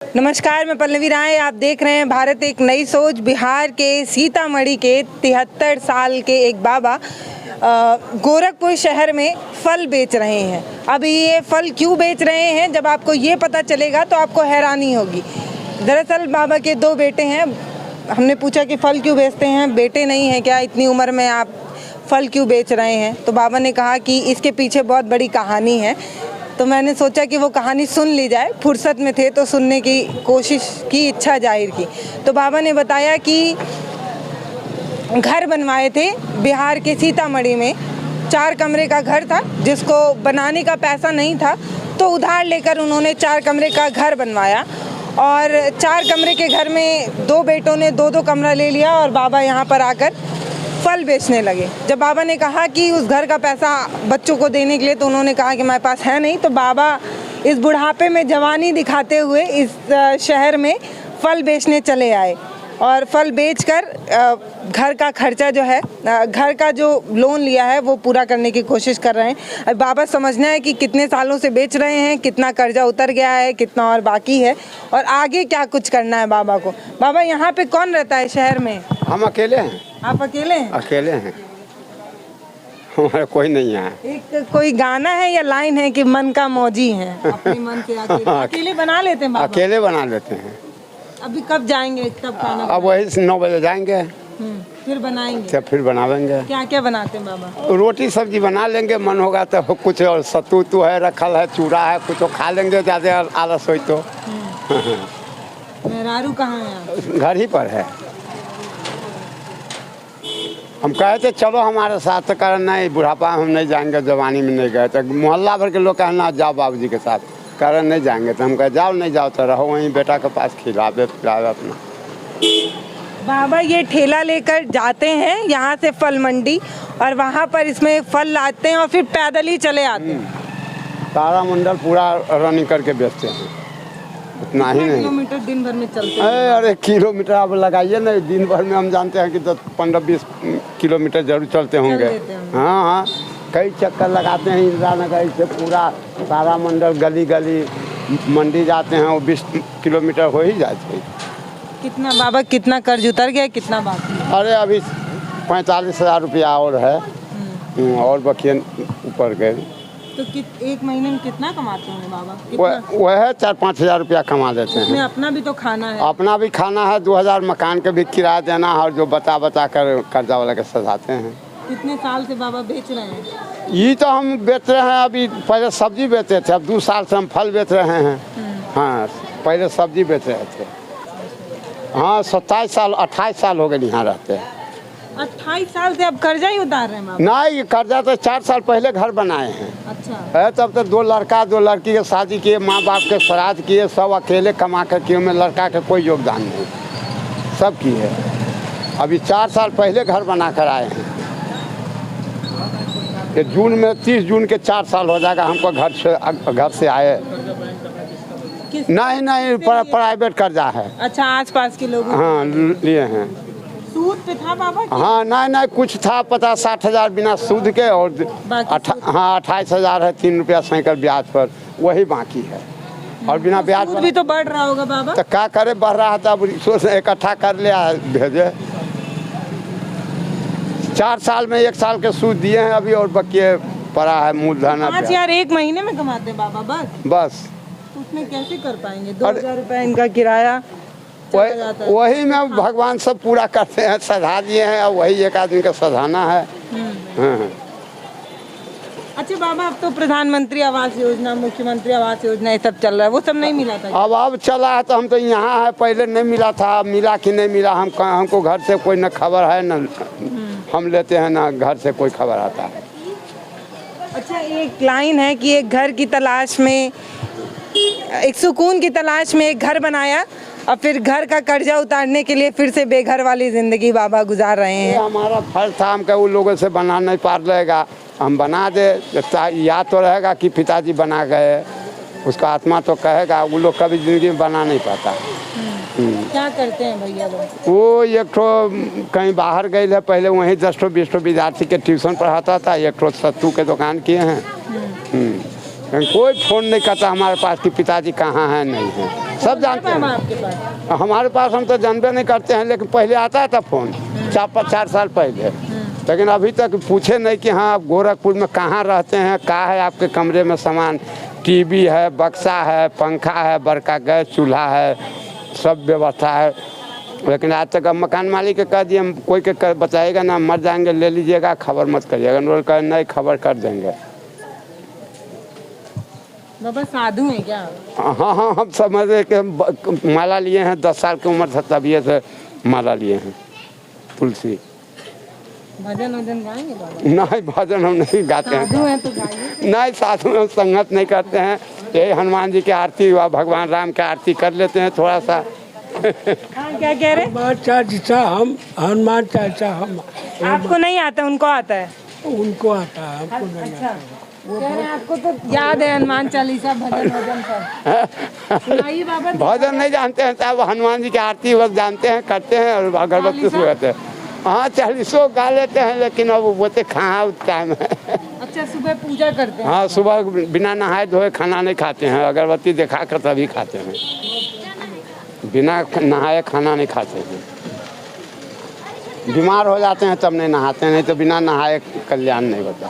नमस्कार, मैं पल्लवी राय। आप देख रहे हैं भारत एक नई सोच। बिहार के सीतामढ़ी के 73 साल के एक बाबा गोरखपुर शहर में फल बेच रहे हैं। अभी ये फल क्यों बेच रहे हैं, जब आपको ये पता चलेगा तो आपको हैरानी होगी। दरअसल बाबा के 2 बेटे हैं। हमने पूछा कि फल क्यों बेचते हैं, बेटे नहीं हैं क्या, इतनी उम्र में आप फल क्यों बेच रहे हैं? तो बाबा ने कहा कि इसके पीछे बहुत बड़ी कहानी है। तो मैंने सोचा कि वो कहानी सुन ली जाए। फुर्सत में थे तो सुनने की कोशिश की, इच्छा जाहिर की। तो बाबा ने बताया कि घर बनवाए थे बिहार के सीतामढ़ी में। 4 कमरे का घर था जिसको बनाने का पैसा नहीं था, तो उधार लेकर उन्होंने 4 कमरे का घर बनवाया। और 4 कमरे के घर में 2 बेटों ने 2-2 कमरा ले लिया और बाबा यहाँ पर आकर फल बेचने लगे। जब बाबा ने कहा कि उस घर का पैसा बच्चों को देने के लिए, तो उन्होंने कहा कि मेरे पास है नहीं। तो बाबा इस बुढ़ापे में जवानी दिखाते हुए इस शहर में फल बेचने चले आए और फल बेचकर घर का खर्चा जो है, घर का जो लोन लिया है वो पूरा करने की कोशिश कर रहे हैं। अब बाबा समझना है कि कितने सालों से बेच रहे हैं, कितना कर्जा उतर गया है, कितना और बाकी है और आगे क्या कुछ करना है बाबा को। बाबा, यहाँ पे कौन रहता है शहर में? हम अकेले हैं। आप अकेले हैं? अकेले हैं, हमारा कोई नहीं है। एक कोई गाना है या लाइन है कि मन का मौजी है, अपने मन से अकेले बना लेते हैं बाबा? अकेले बना लेते हैं। अभी कब जाएंगे, कब खाना? अब वही 9 बजे जाएंगे, फिर बनाएंगे। तब फिर बनावेंगे। क्या क्या बनाते हैं बाबा? रोटी सब्जी बना लेंगे, मन होगा तो कुछ और सत्तू है, रखल है, चूड़ा है, कुछ खा लेंगे। ज़्यादा आलस हो तो मेहरारू कहाँ है? घर ही पर है। हम कहे थे चलो हमारे साथ, तो कह नहीं, बुढ़ापा हम नहीं जाएंगे, जवानी में नहीं गए। तो मोहल्ला भर के लोग कहना जाओ बाबूजी के साथ, कह रहे नहीं जाएंगे। तो हम कहे जाओ, नहीं जाओ तो रहो वहीं बेटा के पास, खिलावे पिलावे अपना। बाबा ये ठेला लेकर जाते हैं यहाँ से फल मंडी और वहाँ पर इसमें फल लाते हैं और फिर पैदल ही चले आते हैं। तारामंडल पूरा रनिंग करके बेचते हैं। उतना ही नहीं, किलोमीटर दिन भर में चलते हैं? अरे किलोमीटर आप लगाइए ना, दिन भर में हम जानते हैं कि 10-15-20 किलोमीटर जरूर चलते होंगे। हाँ हाँ, कई चक्कर लगाते हैं। इंदिरा नगर से पूरा तारामंडल गली गली मंडी जाते हैं, वो 20 किलोमीटर हो ही जाते हैं। कितना बाबा, कितना कर्ज उतर गया, कितना बाकी है? अरे अभी 45,000 रुपया और है, और बाकी ऊपर गए। तो एक महीने में कितना कमाते होंगे बाबा? वह है 4-5 हज़ार रुपया कमा लेते हैं। अपना भी तो खाना है? अपना भी खाना है, 2000 मकान के भी किराया देना है, और जो बता कर कर्जा वाला के सजाते हैं। कितने साल से बाबा बेच रहे हैं? ये तो हम बेच रहे हैं, अभी पहले सब्जी बेचते थे, अब 2 साल से हम फल बेच रहे हैं। हाँ, पहले सब्जी बेच रहे थे। हाँ, 27 साल 28 साल हो गए यहाँ रहते हैं। 28 साल से अब कर्जा ही उतार रहे हैं बाबा? नहीं, कर्जा तो 4 साल पहले घर बनाए हैं। अच्छा है, तब तो 2 लड़का 2 लड़की के शादी किए, माँ बाप के श्राद्ध किए, सब अकेले कमा कर किए, में लड़का के कोई योगदान नहीं, सब किए। अभी 4 साल पहले घर बना कर आए हैं। कि जून में 30 जून के 4 साल हो जाएगा हमको घर से आए। नहीं, प्राइवेट कर्जा है। अच्छा, आसपास के लोग? हाँ, लिए हैं। सूद पे था बाबा? हाँ, नहीं, कुछ था 50-60 हज़ार बिना सूद के, और 28 हज़ार है 3 रुपया सैकड़ ब्याज पर, वही बाकी है। और बिना ब्याज सूद भी तो बढ़ रहा होगा बाबा? तो क्या करे, बढ़ रहा था, अब सोच इकट्ठा कर लिया, भेजे। 4 साल में 1 साल के सूद दिए हैं अभी, और बाकी पड़ा है मूलधन। 5,000 एक महीने में कमाते हैं बाबा? बस तो उसमें कैसे कर पाएंगे? 2,000 रुपया इनका किराया वही में भगवान सब पूरा करते हैं, सधा दिए हैं, और वही एक आदमी का सधाना है। हाँ। अच्छा बाबा, अब तो प्रधानमंत्री आवास योजना, मुख्यमंत्री आवास योजना, ये सब चल रहा है, वो सब नहीं मिला था? अब चला है, तो हम तो यहाँ है, पहले नहीं मिला था। मिला कि नहीं मिला, हमको घर से कोई न खबर है, न हम लेते हैं, ना घर से कोई खबर आता है। अच्छा, एक लाइन है कि एक घर की तलाश में, एक सुकून की तलाश में एक घर बनाया और फिर घर का कर्जा उतारने के लिए फिर से बेघर वाली जिंदगी बाबा गुजार रहे हैं। हमारा फर्ज था, हम उन लोगों से बना नहीं पार रहेगा, हम बना दे। याद तो रहेगा कि पिताजी बना गए, उसका आत्मा तो कहेगा। वो लोग कभी जिंदगी में बना नहीं पाता। क्या करते हैं भैया वो? एक ठो कहीं बाहर गए है, पहले वहीं 10-20 विद्यार्थी के ट्यूशन पढ़ाता था। एक ठो सत्तू के दुकान किए हैं। कोई फोन नहीं करता हमारे पास कि पिताजी कहाँ हैं, नहीं है। सब जानते हैं। आपके पास हमारे पास हम तो जानबे नहीं करते हैं, लेकिन पहले आता था फ़ोन 4 साल पहले, लेकिन अभी तक पूछे नहीं कि हाँ आप गोरखपुर में कहाँ रहते हैं, क्या है आपके कमरे में सामान, टीवी है, बक्सा है, पंखा है, बड़का गैस चूल्हा है, सब व्यवस्था है। लेकिन आज तक अब मकान मालिक के कह दिए, कोई के बताएगा ना, मर जाएंगे ले लीजिएगा, खबर मत करिएगा। उन्होंने कहा नहीं खबर कर देंगे। बाबा साधु हैं क्या? हाँ हाँ, हम समझे कि माला लिए हैं, 10 साल की उम्र था तभी से माला लिए हैं तुलसी। भजन वजन गाएंगे बाबा? नहीं भजन हम नहीं गाते हैं। साधु हैं तो गाइए। नहीं साधु हम संगत नहीं करते हैं, यही हनुमान जी की आरती व भगवान राम की आरती कर लेते हैं थोड़ा सा। हाँ क्या कह रहे? हम हनुमान चाचा हम आपको नहीं आता, उनको आता है? उनको आता है, हमको नहीं आता। कह रहे हैं आपको तो याद है हनुमान चालीसा, भजन वजन सब सुनाइए बाबा। भजन नहीं जानते हैं साहब, हनुमान जी की आरती बस जानते हैं, करते हैं और अगरबत्ती सुनाते हैं। हाँ 40 गा लेते हैं, लेकिन अब वो तो कहाँ टाइम है। अच्छा सुबह पूजा करते हैं? हाँ सुबह बिना नहाए धोए खाना नहीं खाते हैं, अगरबत्ती दिखा कर तभी खाते हैं, बिना नहाए खाना नहीं खाते हैं। बीमार हो जाते हैं तब नहीं नहाते हैं, नहीं तो बिना नहाए कल्याण नहीं होता।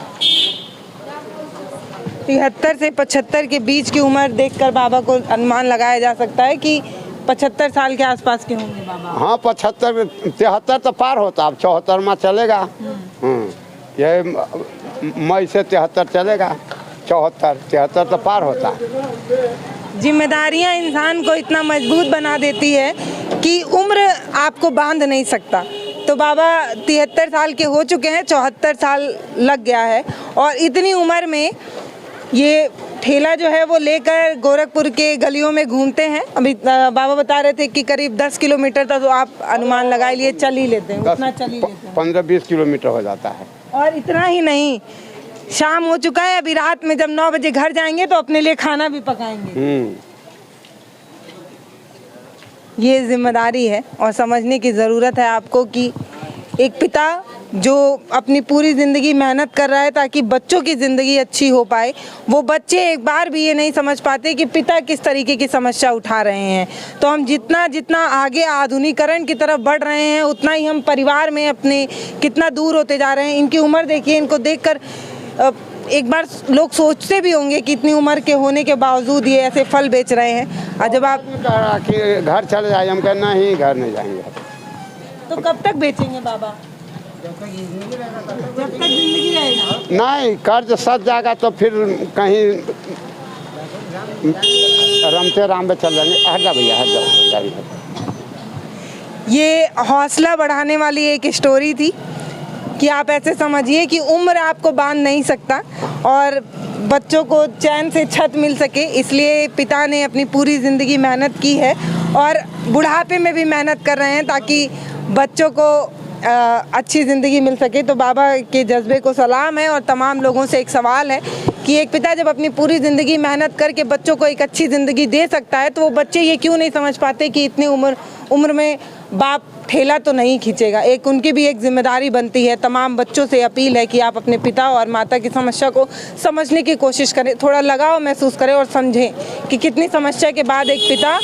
73 से 75 के बीच की उम्र देखकर बाबा को अनुमान लगाया जा सकता है कि 75 साल के आसपास के होंगे बाबा। हाँ 75 73 तो पार होता, अब 74 में चलेगा। ये मई से 73 चलेगा, 73 तो पार होता। जिम्मेदारियां इंसान को इतना मजबूत बना देती है कि उम्र आपको बांध नहीं सकता। तो बाबा 73 साल के हो चुके हैं, 74 साल लग गया है, और इतनी उम्र में ये ठेला जो है वो लेकर गोरखपुर के गलियों में घूमते हैं। अभी बाबा बता रहे थे कि करीब 10 किलोमीटर तक तो आप अनुमान लगा लिए चल ही लेते हैं, उतना चल ही लेते हैं। 15-20 किलोमीटर हो जाता है। और इतना ही नहीं, शाम हो चुका है, अभी रात में जब 9 बजे घर जाएंगे तो अपने लिए खाना भी पकाएंगे। ये जिम्मेदारी है और समझने की ज़रूरत है आपको कि एक पिता जो अपनी पूरी ज़िंदगी मेहनत कर रहा है ताकि बच्चों की ज़िंदगी अच्छी हो पाए, वो बच्चे एक बार भी ये नहीं समझ पाते कि पिता किस तरीके की समस्या उठा रहे हैं। तो हम जितना आगे आधुनिकीकरण की तरफ बढ़ रहे हैं, उतना ही हम परिवार में अपने कितना दूर होते जा रहे हैं। इनकी उम्र देखिए, इनको देखकर एक बार लोग सोचते भी होंगे कि इतनी उम्र के होने के बावजूद ये ऐसे फल बेच रहे हैं। और जब आप कहा कि घर चले जाए, हम कहना ही घर नहीं जाएंगे। तो कब तक बेचेंगे बाबा? जब तक जिंदगी रहेगा। नहीं कर्ज सज जाएगा तो फिर कहीं रमते राम में चल जाएंगे। हट जा भैया, हट जाओ। ये हौसला बढ़ाने वाली एक स्टोरी थी कि आप ऐसे समझिए कि उम्र आपको बांध नहीं सकता, और बच्चों को चैन से छत मिल सके इसलिए पिता ने अपनी पूरी ज़िंदगी मेहनत की है और बुढ़ापे में भी मेहनत कर रहे हैं ताकि बच्चों को अच्छी ज़िंदगी मिल सके। तो बाबा के जज्बे को सलाम है। और तमाम लोगों से एक सवाल है कि एक पिता जब अपनी पूरी ज़िंदगी मेहनत करके बच्चों को एक अच्छी ज़िंदगी दे सकता है, तो वो बच्चे ये क्यों नहीं समझ पाते कि इतनी उम्र में बाप ठेला तो नहीं खींचेगा। एक उनकी भी एक जिम्मेदारी बनती है। तमाम बच्चों से अपील है कि आप अपने पिता और माता की समस्या को समझने की कोशिश करें, थोड़ा लगाव महसूस करें और समझें कि कितनी समस्या के बाद एक पिता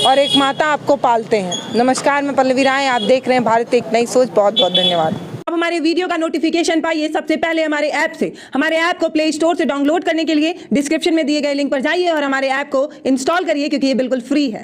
और एक माता आपको पालते हैं। नमस्कार, मैं पल्लवी राय, आप देख रहे हैं भारत एक नई सोच। बहुत बहुत धन्यवाद। अब हमारे वीडियो का नोटिफिकेशन पाइए सबसे पहले हमारे ऐप से। हमारे ऐप को प्ले स्टोर से डाउनलोड करने के लिए डिस्क्रिप्शन में दिए गए लिंक पर जाइए और हमारे ऐप को इंस्टॉल करिए, क्योंकि ये बिल्कुल फ्री है।